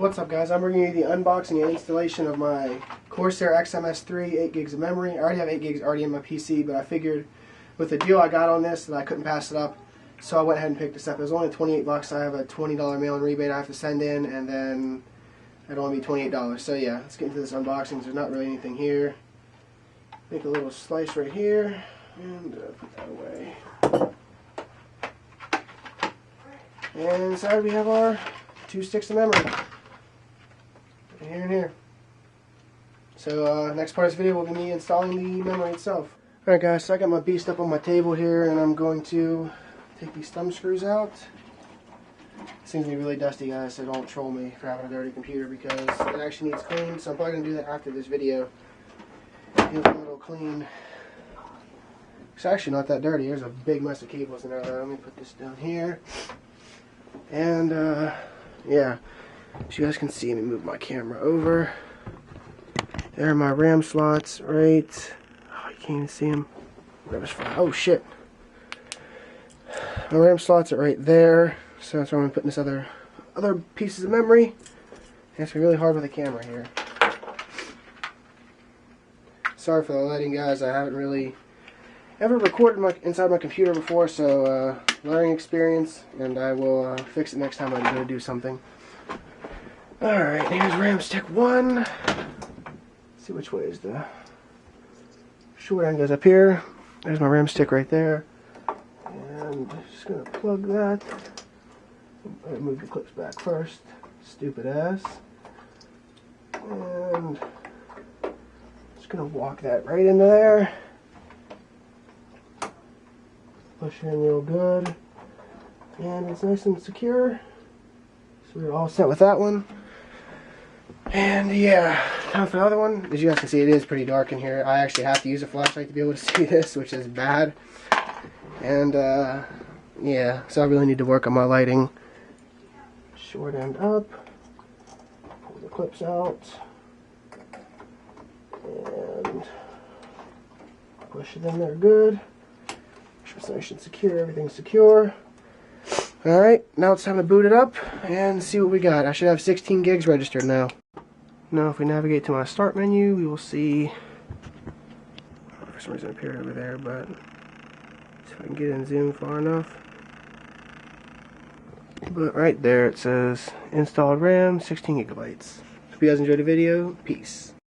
What's up, guys? I'm bringing you the unboxing and installation of my Corsair XMS3 8 gigs of memory. I already have 8 gigs already in my PC, but I figured with the deal I got on this that I couldn't pass it up, so I went ahead and picked this up. It was only 28 bucks. I have a $20 mail-in rebate I have to send in, and then it'll only be $28. So yeah, let's get into this unboxing. There's not really anything here. Make a little slice right here, and put that away. And inside we have our 2 sticks of memory. Here and here. So next part of this video will be me installing the memory itself. Alright guys, so I got my beast up on my table here, and I'm going to take these thumb screws out. This thing's gonna be really dusty, guys, so don't troll me for having a dirty computer, because it actually needs cleaned, so I'm probably going to do that after this video. Give it a little clean. It's actually not that dirty. There's a big mess of cables in there though. Let me put this down here. And yeah, so you guys can see me move my camera over. There are my RAM slots, right? Oh, you can't even see them. Oh shit! My RAM slots are right there, so that's where I'm putting this other pieces of memory. And it's really hard with the camera here. Sorry for the lighting, guys. I haven't really ever recorded inside my computer before, so learning experience, and I will fix it next time I'm going to do something. Alright, here's RAM stick 1. Let's see which way is the short end goes up here. There's my RAM stick right there. And just going to plug that. I'm going to move the clips back first. Stupid ass. And just going to walk that right into there. Push it in real good. And it's nice and secure. So we're all set with that one. And yeah, time for the other one. As you guys can see, it is pretty dark in here. I actually have to use a flashlight to be able to see this, which is bad. And yeah, so I really need to work on my lighting. Short end up. Pull the clips out. And push it in there good. It's nice and secure. Everything's secure. Alright, now it's time to boot it up and see what we got. I should have 16 gigs registered now. Now if we navigate to my start menu, we will see, for some reason it appeared over there, but see if I can get in zoom far enough. But right there it says installed RAM 16 gigabytes. Hope you guys enjoyed the video. Peace.